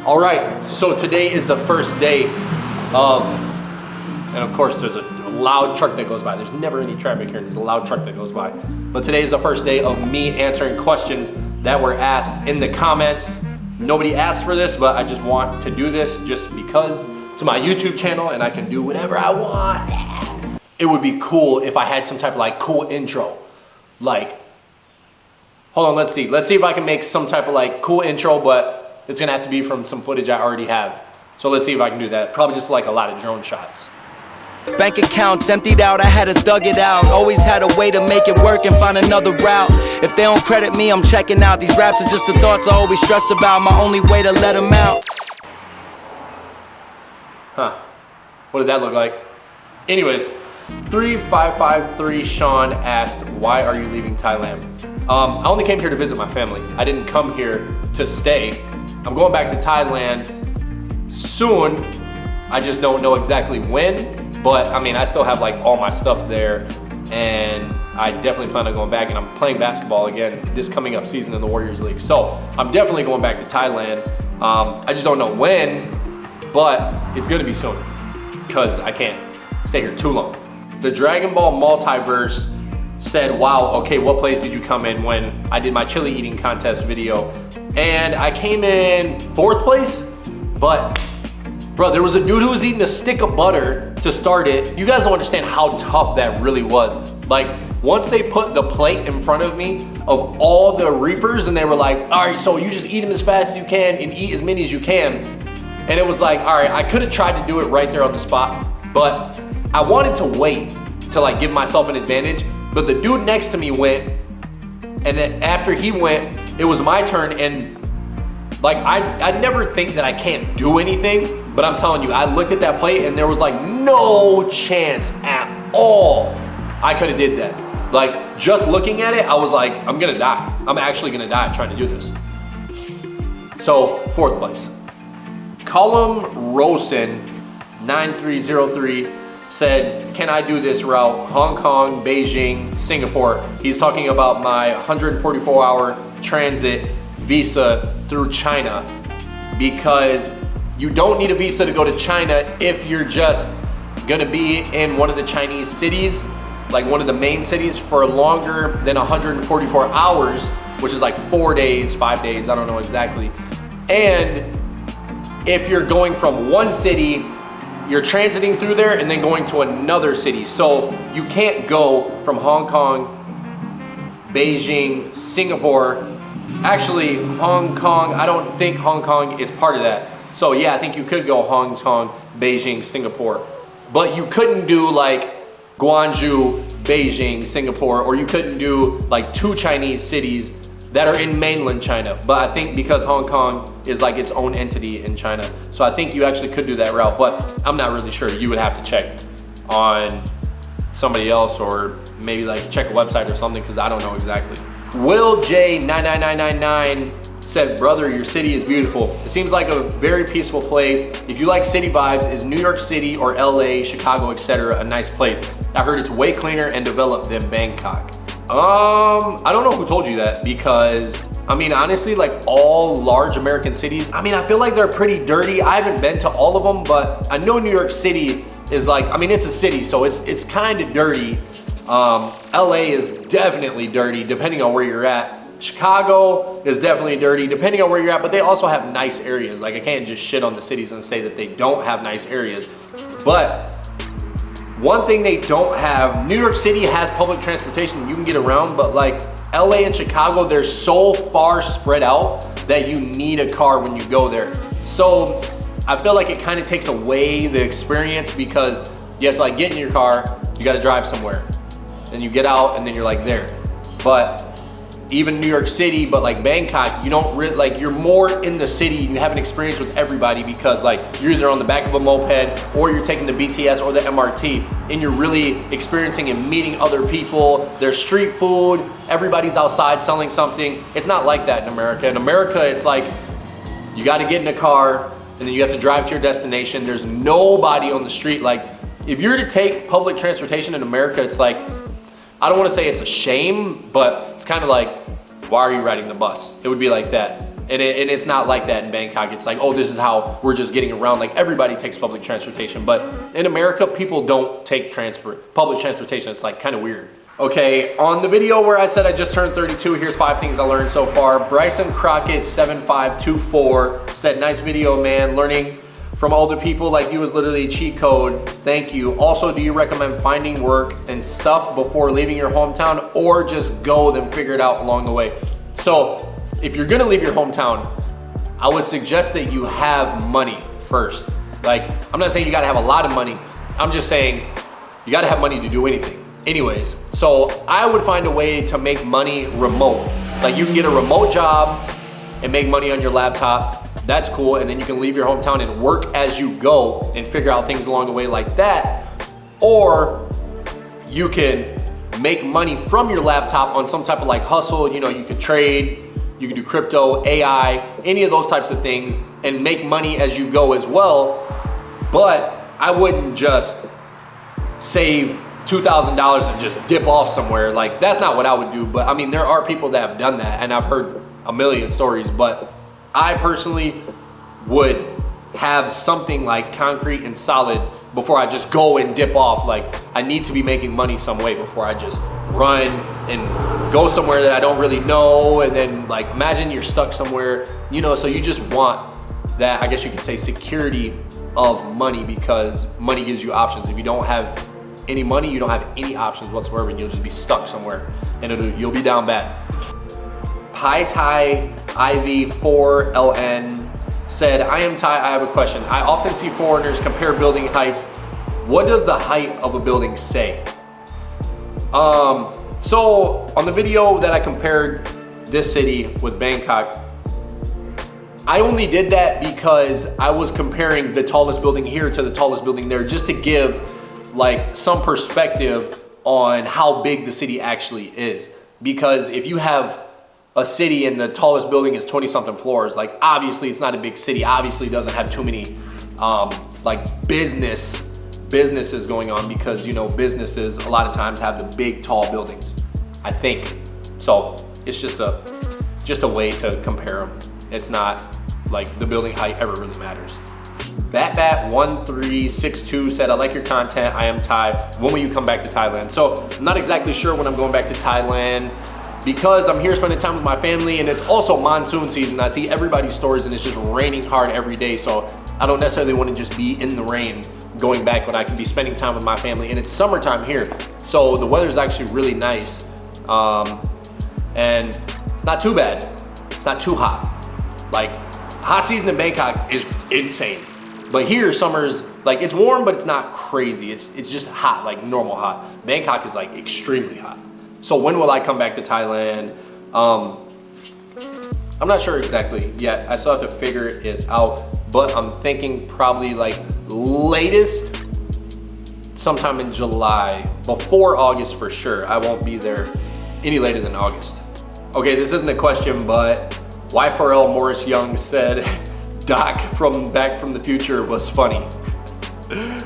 All right, so today is the first day of, and of course there's a loud truck that goes by. There's never any traffic here and there's a loud truck that goes by. But today is the first day of me answering questions that were asked in the comments. Nobody asked for this, but I just want to do this just because it's my YouTube channel and I can do whatever I want. It would be cool if I had some type of like cool intro. Like, hold on, let's see if I can make some type of like cool intro, but it's gonna have to be from some footage I already have. So let's see if I can do that. Probably just like a lot of drone shots. Bank accounts emptied out, I had to thug it out. Always had a way to make it work and find another route. If they don't credit me, I'm checking out. These raps are just the thoughts I always stress about. My only way to let them out. Huh, what did that look like? Anyways, 3553 Sean asked, why are you leaving Thailand? I only came here to visit my family. I didn't come here to stay. I'm going back to Thailand soon. I just don't know exactly when, but I mean, I still have like all my stuff there and I definitely plan on going back, and I'm playing basketball again this coming up season in the Warriors League. So I'm definitely going back to Thailand. I just don't know when, but it's gonna be soon because I can't stay here too long. The Dragon Ball Multiverse said, wow, okay, what place did you come in when I did my chili eating contest video? And I came in 4th place, but bro, there was a dude who was eating a stick of butter to start it. You guys don't understand how tough that really was. Like, once they put the plate in front of me of all the Reapers and they were like, all right, so you just eat them as fast as you can and eat as many as you can. And it was like, all right, I could have tried to do it right there on the spot, but I wanted to wait to like give myself an advantage. But the dude next to me went, and then after he went, it was my turn, and like I never think that I can't do anything, but I'm telling you, I looked at that plate and there was like no chance at all I could have did that. Like, just looking at it, I was like, I'm gonna die. I'm actually gonna die trying to do this. So, 4th place. Colum Rosen 9303 said, can I do this route? Hong Kong, Beijing, Singapore. He's talking about my 144-hour transit visa through China, because you don't need a visa to go to China if you're just gonna be in one of the Chinese cities, like one of the main cities, for longer than 144 hours, which is like 4 days, 5 days, I don't know exactly. And if you're going from one city, you're transiting through there and then going to another city. So you can't go from Hong Kong, Beijing, Singapore. Actually, Hong Kong, I don't think Hong Kong is part of that. So yeah, I think you could go Hong Kong, Beijing, Singapore. But you couldn't do like Guangzhou, Beijing, Singapore, or you couldn't do like 2 Chinese cities that are in mainland China. But I think because Hong Kong is like its own entity in China, so I think you actually could do that route, but I'm not really sure. You would have to check on somebody else, or maybe like check a website or something, because I don't know exactly. Will J 99999 said, brother, your city is beautiful. It seems like a very peaceful place. If you like city vibes, is New York City or LA, Chicago, etc. a nice place? I heard it's way cleaner and developed than Bangkok. I don't know who told you that, because I mean, honestly, like all large American cities, I mean, I feel like they're pretty dirty. I haven't been to all of them, but I know New York City is like, I mean, it's a city, so it's kind of dirty. LA is definitely dirty depending on where you're at. Chicago is definitely dirty depending on where you're at, but they also have nice areas. Like, I can't just shit on the cities and say that they don't have nice areas. But one thing they don't have, New York City has public transportation, you can get around, but like LA and Chicago, they're so far spread out that you need a car when you go there. So I feel like it kind of takes away the experience, because you have to like get in your car, you got to drive somewhere, then you get out and then you're like there. But even New York City, but like Bangkok, you don't really, like, you're more in the city, you have an experience with everybody, because like you're either on the back of a moped or you're taking the BTS or the MRT, and you're really experiencing and meeting other people. There's street food, everybody's outside selling something. It's not like that in America. In America, it's like you got to get in a car and then you have to drive to your destination. There's nobody on the street. Like, if you're to take public transportation in America, it's like, I don't want to say it's a shame, but it's kind of like, why are you riding the bus? It would be like that. And it's not like that in Bangkok. It's like, oh, this is how we're just getting around. Like everybody takes public transportation, but in America, people don't take public transportation. It's like kind of weird. Okay, on the video where I said I just turned 32, here's 5 things I learned so far. Bryson Crockett 7524 said, nice video, man. Learning from older people like you is literally a cheat code. Thank you. Also, do you recommend finding work and stuff before leaving your hometown, or just go then figure it out along the way? So if you're gonna leave your hometown, I would suggest that you have money first. Like, I'm not saying you gotta have a lot of money. I'm just saying you gotta have money to do anything. Anyways, so I would find a way to make money remote. Like you can get a remote job and make money on your laptop. That's cool. And then you can leave your hometown and work as you go and figure out things along the way like that. Or you can make money from your laptop on some type of like hustle. You know, you could trade, you can do crypto, AI, any of those types of things and make money as you go as well. But I wouldn't just save $2,000 and just dip off somewhere. Like that's not what I would do. But I mean, there are people that have done that and I've heard a million stories, but I personally would have something like concrete and solid before I just go and dip off. Like I need to be making money some way before I just run and go somewhere that I don't really know. And then like, imagine you're stuck somewhere, you know, so you just want that, I guess you could say, security of money, because money gives you options. If you don't have any money, you don't have any options whatsoever, and you'll just be stuck somewhere and you'll be down bad. Pi Tai IV4LN said, I am Ty, I have a question. I often see foreigners compare building heights. What does the height of a building say? So on the video that I compared this city with Bangkok, I only did that because I was comparing the tallest building here to the tallest building there, just to give like some perspective on how big the city actually is. Because if you have a city and the tallest building is 20 something floors, like obviously it's not a big city, obviously it doesn't have too many like businesses going on, because you know businesses a lot of times have the big tall buildings, I think. So it's just a way to compare them. It's not like the building height ever really matters. Batbat1362 said, I like your content, I am Thai. When will you come back to Thailand? So I'm not exactly sure when I'm going back to Thailand, because I'm here spending time with my family, and it's also monsoon season. I see everybody's stories and it's just raining hard every day. So I don't necessarily want to just be in the rain going back when I can be spending time with my family. And it's summertime here, so the weather is actually really nice. And it's not too bad. It's not too hot. Like hot season in Bangkok is insane. But here, summer's like, it's warm, but it's not crazy. It's just hot, like normal hot. Bangkok is like extremely hot. So when will I come back to Thailand? I'm not sure exactly yet. I still have to figure it out, but I'm thinking probably like latest sometime in July, before August for sure. I won't be there any later than August. Okay, this isn't a question, but Y4L Morris Young said, Doc from Back from the Future was funny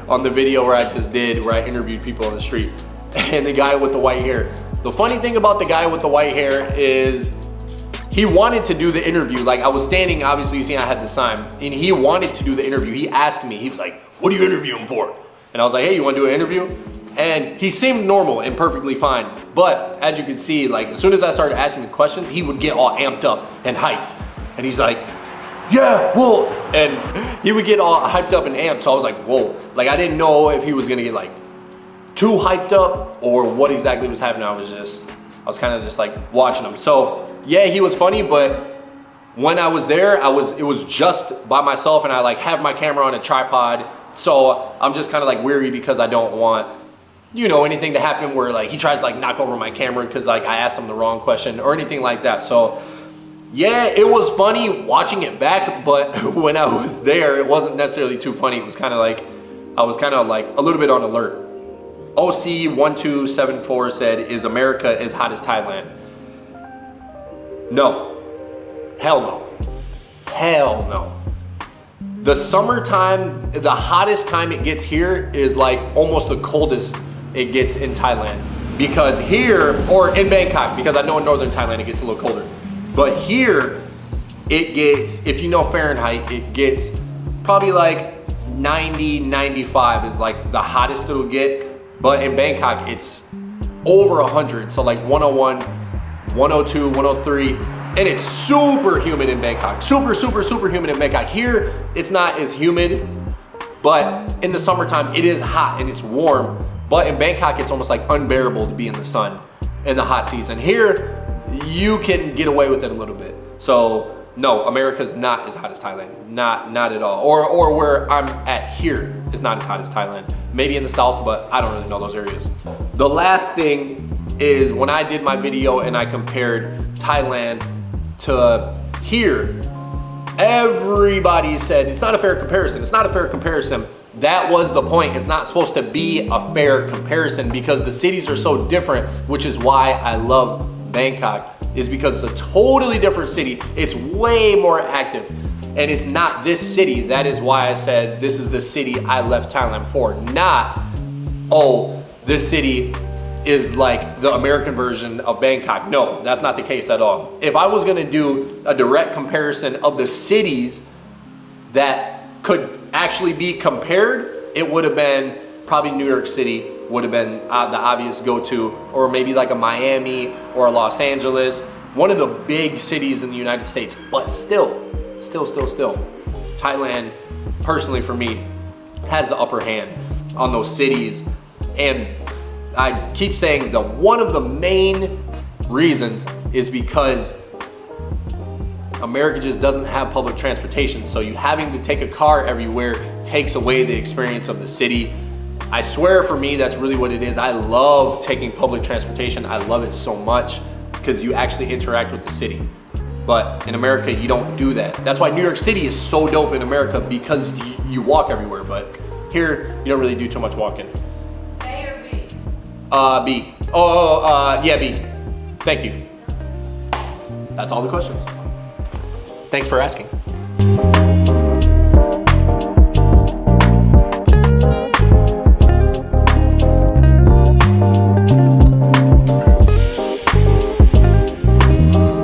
on the video where I just did, where I interviewed people on the street, and the guy with the white hair. The funny thing about the guy with the white hair is he wanted to do the interview. Like I was standing, obviously you see I had the sign, and he wanted to do the interview. He asked me, he was like, what are you interviewing for? And I was like, hey, you wanna do an interview? And he seemed normal and perfectly fine. But as you can see, like as soon as I started asking the questions, he would get all amped up and hyped. And he's like, yeah, well, and he would get all hyped up and amped. So I was like, whoa. Like I didn't know if he was gonna get like too hyped up or what exactly was happening. I was kind of just like watching him. So yeah, he was funny, but when I was there, it was just by myself, and I like have my camera on a tripod. So I'm just kind of like weary because I don't want, you know, anything to happen where like he tries to like knock over my camera because like I asked him the wrong question or anything like that. So yeah, it was funny watching it back, but when I was there, it wasn't necessarily too funny. It was kind of like, I was kind of like a little bit on alert. OC1274 said, is America as hot as Thailand? No. Hell no. Hell no. The summertime, the hottest time it gets here is like almost the coldest it gets in Thailand. Because here, or in Bangkok, because I know in northern Thailand it gets a little colder. But here, it gets, if you know Fahrenheit, it gets probably like 90, 95 is like the hottest it'll get. But in Bangkok, it's over 100. So like 101, 102, 103. And it's super humid in Bangkok. Super, super, super humid in Bangkok. Here, it's not as humid, but in the summertime, it is hot and it's warm. But in Bangkok, it's almost like unbearable to be in the sun in the hot season. Here, you can get away with it a little bit. So no, America's not as hot as Thailand. Not at all. Or where I'm at here is not as hot as Thailand. Maybe in the south, but I don't really know those areas. The last thing is when I did my video and I compared Thailand to here, everybody said it's not a fair comparison. It's not a fair comparison. That was the point. It's not supposed to be a fair comparison because the cities are so different, which is why I love Bangkok, is because it's a totally different city. It's way more active and it's not this city. That is why I said this is the city I left Thailand for, not, oh, this city is like the American version of Bangkok. No, that's not the case at all. If I was gonna do a direct comparison of the cities that could actually be compared, it would have been probably New York City would have been the obvious go-to, or maybe like a Miami or a Los Angeles, one of the big cities in the United States. But still, Thailand, personally for me, has the upper hand on those cities. And I keep saying that one of the main reasons is because America just doesn't have public transportation. So you having to take a car everywhere takes away the experience of the city. I swear for me, that's really what it is. I love taking public transportation. I love it so much because you actually interact with the city. But in America, you don't do that. That's why New York City is so dope in America, because you walk everywhere. But here, you don't really do too much walking. A or B? B. Yeah, B. Thank you. That's all the questions. Thanks for asking.